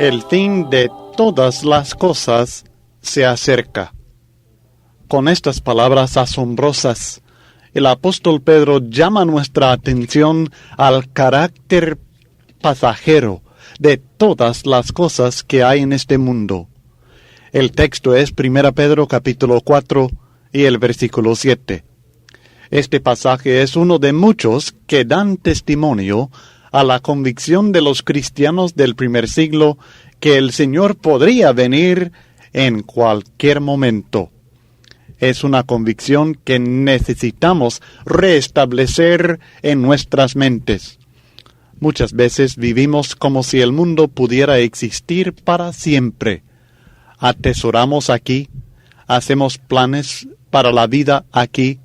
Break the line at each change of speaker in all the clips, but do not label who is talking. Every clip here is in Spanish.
El fin de todas las cosas se acerca. Con estas palabras asombrosas, el apóstol Pedro llama nuestra atención al carácter pasajero de todas las cosas que hay en este mundo. El texto es 1 Pedro capítulo 4 y el versículo 7. Este pasaje es uno de muchos que dan testimonio a la convicción de los cristianos del primer siglo que el Señor podría venir en cualquier momento. Es una convicción que necesitamos restablecer en nuestras mentes. Muchas veces vivimos como si el mundo pudiera existir para siempre. Atesoramos aquí, hacemos planes para la vida aquí,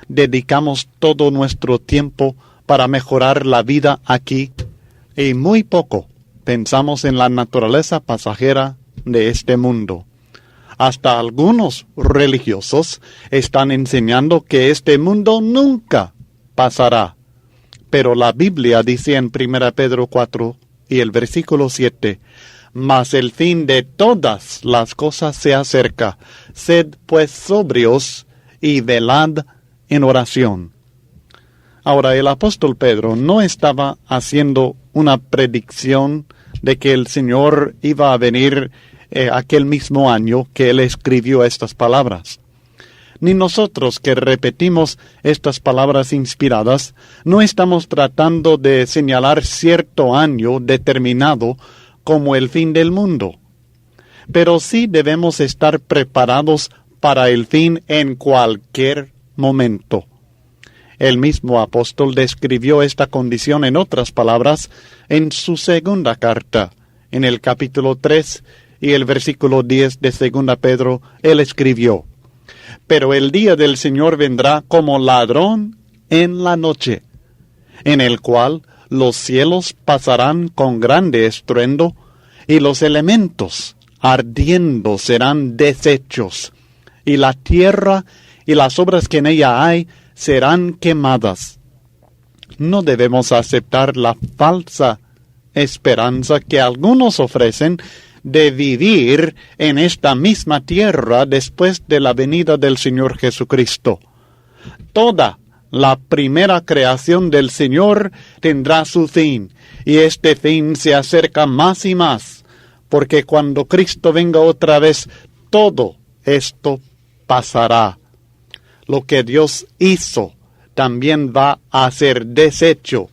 dedicamos todo nuestro tiempo para mejorar la vida aquí, y muy poco pensamos en la naturaleza pasajera de este mundo. Hasta algunos religiosos están enseñando que este mundo nunca pasará. Pero la Biblia dice en 1 Pedro 4 y el versículo 7, «Mas el fin de todas las cosas se acerca. Sed pues sobrios y velad en oración». Ahora, el apóstol Pedro no estaba haciendo una predicción de que el Señor iba a venir aquel mismo año que él escribió estas palabras. Ni nosotros que repetimos estas palabras inspiradas, no estamos tratando de señalar cierto año determinado como el fin del mundo. Pero sí debemos estar preparados para el fin en cualquier momento. El mismo apóstol describió esta condición en otras palabras en su segunda carta. En el capítulo 3 y el versículo 10 de 2 Pedro, él escribió, «Pero el día del Señor vendrá como ladrón en la noche, en el cual los cielos pasarán con grande estruendo, y los elementos ardiendo serán deshechos, y la tierra y las obras que en ella hay serán quemadas». No debemos aceptar la falsa esperanza que algunos ofrecen de vivir en esta misma tierra después de la venida del Señor Jesucristo. Toda la primera creación del Señor tendrá su fin, y este fin se acerca más y más, porque cuando Cristo venga otra vez, todo esto pasará. Lo que Dios hizo también va a ser deshecho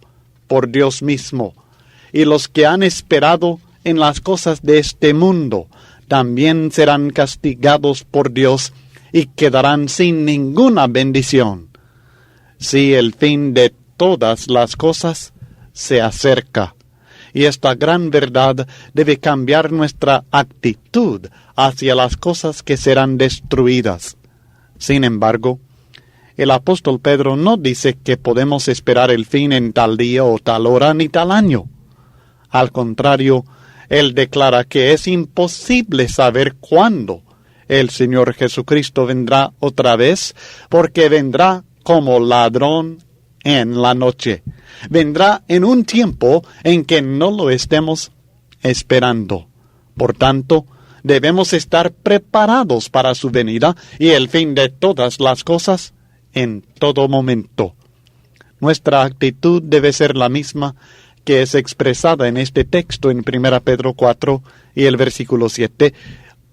por Dios mismo, y los que han esperado en las cosas de este mundo también serán castigados por Dios y quedarán sin ninguna bendición. Sí, el fin de todas las cosas se acerca, y esta gran verdad debe cambiar nuestra actitud hacia las cosas que serán destruidas. Sin embargo, el apóstol Pedro no dice que podemos esperar el fin en tal día o tal hora ni tal año. Al contrario, él declara que es imposible saber cuándo el Señor Jesucristo vendrá otra vez, porque vendrá como ladrón en la noche. Vendrá en un tiempo en que no lo estemos esperando. Por tanto, debemos estar preparados para su venida y el fin de todas las cosas en todo momento. Nuestra actitud debe ser la misma que es expresada en este texto en 1 Pedro 4 y el versículo 7,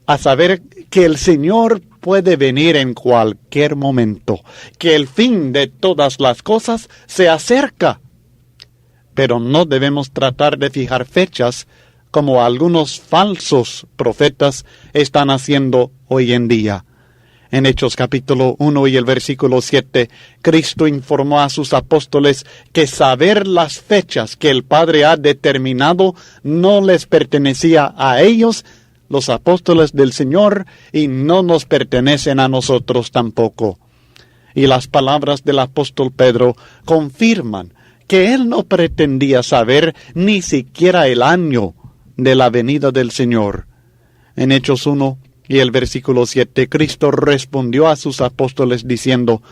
a saber que el Señor puede venir en cualquier momento, que el fin de todas las cosas se acerca. Pero no debemos tratar de fijar fechas como algunos falsos profetas están haciendo hoy en día. En Hechos capítulo 1 y el versículo 7, Cristo informó a sus apóstoles que saber las fechas que el Padre ha determinado no les pertenecía a ellos, los apóstoles del Señor, y no nos pertenecen a nosotros tampoco. Y las palabras del apóstol Pedro confirman que él no pretendía saber ni siquiera el año de la venida del Señor. En Hechos 1 y el versículo 7, Cristo respondió a sus apóstoles diciendo,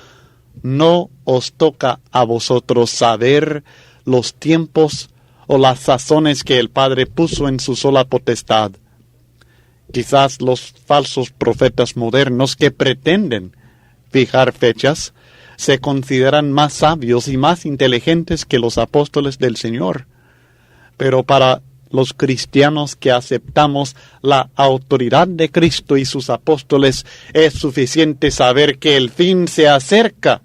«No os toca a vosotros saber los tiempos o las sazones que el Padre puso en su sola potestad. Quizás los falsos profetas modernos que pretenden fijar fechas se consideran más sabios y más inteligentes que los apóstoles del Señor. Pero para los cristianos que aceptamos la autoridad de Cristo y sus apóstoles, es suficiente saber que el fin se acerca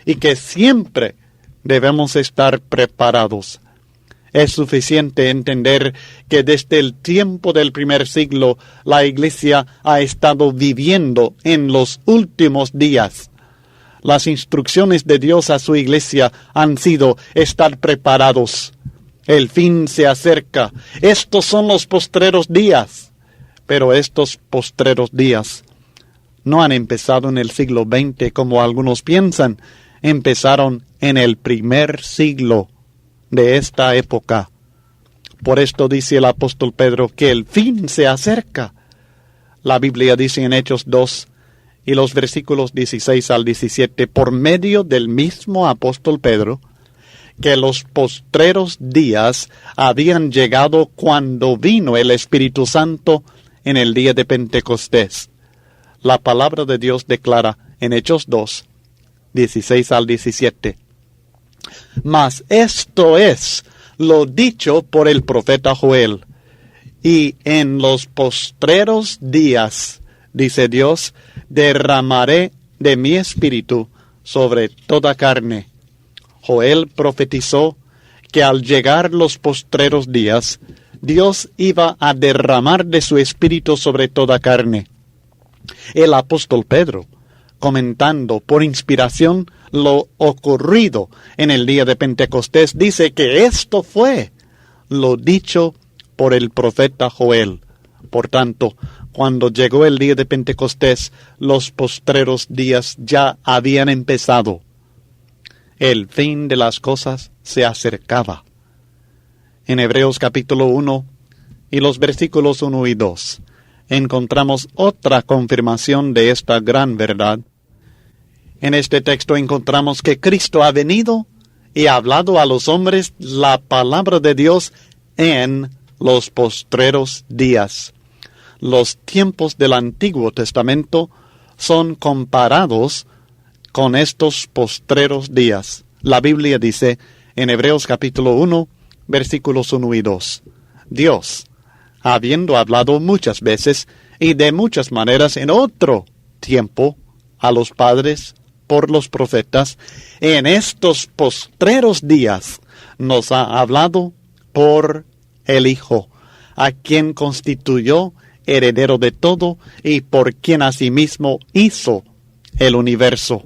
y que siempre debemos estar preparados. Es suficiente entender que desde el tiempo del primer siglo la Iglesia ha estado viviendo en los últimos días. Las instrucciones de Dios a su Iglesia han sido estar preparados. El fin se acerca. Estos son los postreros días. Pero estos postreros días no han empezado en el siglo XX como algunos piensan. Empezaron en el primer siglo de esta época. Por esto dice el apóstol Pedro que el fin se acerca. La Biblia dice en Hechos 2 y los versículos 16 al 17, por medio del mismo apóstol Pedro, que los postreros días habían llegado cuando vino el Espíritu Santo en el día de Pentecostés. La palabra de Dios declara en Hechos 2, 16 al 17. Mas esto es lo dicho por el profeta Joel. Y en los postreros días, dice Dios, derramaré de mi espíritu sobre toda carne. Joel profetizó que al llegar los postreros días, Dios iba a derramar de su espíritu sobre toda carne. El apóstol Pedro, comentando por inspiración lo ocurrido en el día de Pentecostés, dice que esto fue lo dicho por el profeta Joel. Por tanto, cuando llegó el día de Pentecostés, los postreros días ya habían empezado. El fin de las cosas se acercaba. En Hebreos capítulo 1 y los versículos 1 y 2, encontramos otra confirmación de esta gran verdad. En este texto encontramos que Cristo ha venido y ha hablado a los hombres la palabra de Dios en los postreros días. Los tiempos del Antiguo Testamento son comparados con estos postreros días. La Biblia dice en Hebreos capítulo 1, versículos 1 y 2, Dios, habiendo hablado muchas veces y de muchas maneras en otro tiempo a los padres por los profetas, en estos postreros días nos ha hablado por el Hijo, a quien constituyó heredero de todo y por quien asimismo hizo el universo.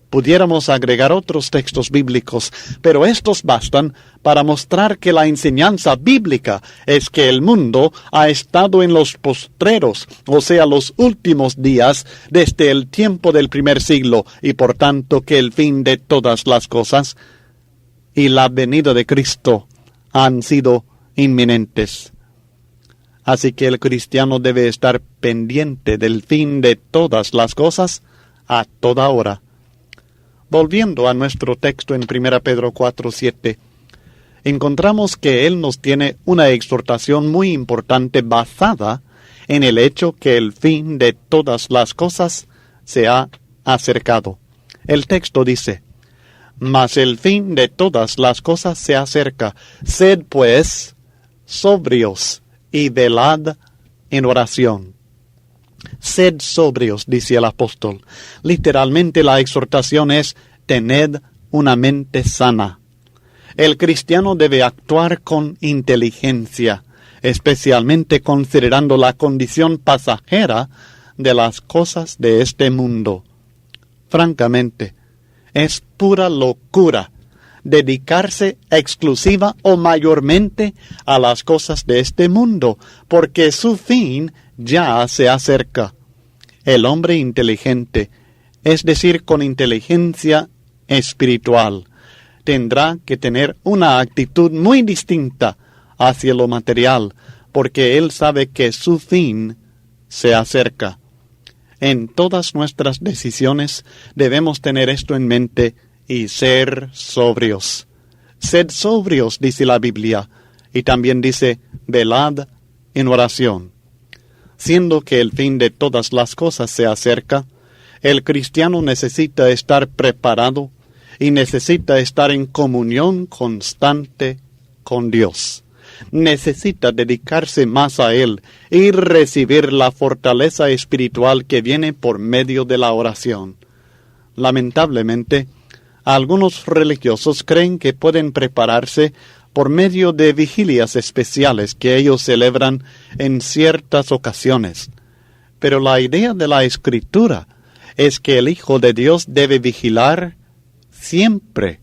Pudiéramos agregar otros textos bíblicos, pero estos bastan para mostrar que la enseñanza bíblica es que el mundo ha estado en los postreros, o sea, los últimos días, desde el tiempo del primer siglo, y por tanto que el fin de todas las cosas y la venida de Cristo han sido inminentes. Así que el cristiano debe estar pendiente del fin de todas las cosas a toda hora. Volviendo a nuestro texto en 1 Pedro 4:7, encontramos que él nos tiene una exhortación muy importante basada en el hecho que el fin de todas las cosas se ha acercado. El texto dice, mas el fin de todas las cosas se acerca. Sed pues sobrios y velad en oración. Sed sobrios, dice el apóstol. Literalmente la exhortación es, tened una mente sana. El cristiano debe actuar con inteligencia, especialmente considerando la condición pasajera de las cosas de este mundo. Francamente, es pura locura dedicarse exclusiva o mayormente a las cosas de este mundo, porque su fin ya se acerca. El hombre inteligente, es decir, con inteligencia espiritual, tendrá que tener una actitud muy distinta hacia lo material, porque él sabe que su fin se acerca. En todas nuestras decisiones debemos tener esto en mente y ser sobrios. Sed sobrios, dice la Biblia, y también dice, velad en oración. Siendo que el fin de todas las cosas se acerca, el cristiano necesita estar preparado y necesita estar en comunión constante con Dios. Necesita dedicarse más a Él y recibir la fortaleza espiritual que viene por medio de la oración. Lamentablemente, algunos religiosos creen que pueden prepararse por medio de vigilias especiales que ellos celebran en ciertas ocasiones. Pero la idea de la Escritura es que el Hijo de Dios debe vigilar siempre,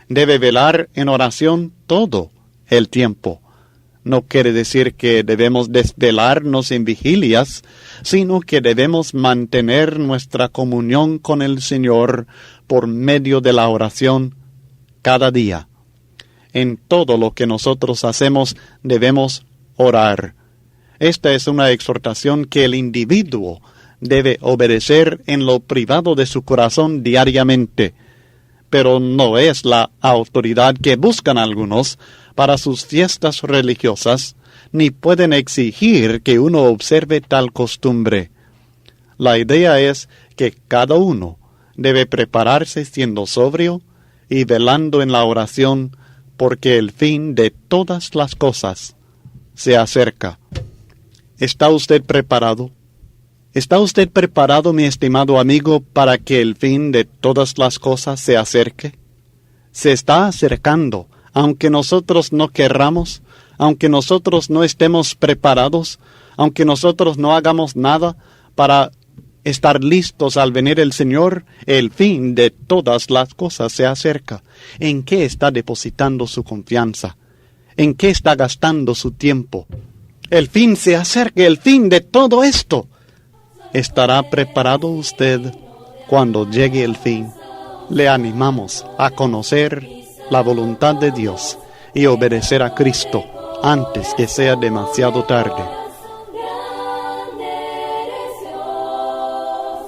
debe velar en oración todo el tiempo. No quiere decir que debemos desvelarnos en vigilias, sino que debemos mantener nuestra comunión con el Señor por medio de la oración cada día. En todo lo que nosotros hacemos debemos orar. Esta es una exhortación que el individuo debe obedecer en lo privado de su corazón diariamente, pero no es la autoridad que buscan algunos para sus fiestas religiosas, ni pueden exigir que uno observe tal costumbre. La idea es que cada uno debe prepararse siendo sobrio y velando en la oración, porque el fin de todas las cosas se acerca. ¿Está usted preparado? ¿Está usted preparado, mi estimado amigo, para que el fin de todas las cosas se acerque? Se está acercando, aunque nosotros no querramos, aunque nosotros no estemos preparados, aunque nosotros no hagamos nada para estar listos al venir el Señor, el fin de todas las cosas se acerca. ¿En qué está depositando su confianza? ¿En qué está gastando su tiempo? El fin se acerca, el fin de todo esto. ¿Estará preparado usted cuando llegue el fin? Le animamos a conocer la voluntad de Dios y obedecer a Cristo antes que sea demasiado tarde.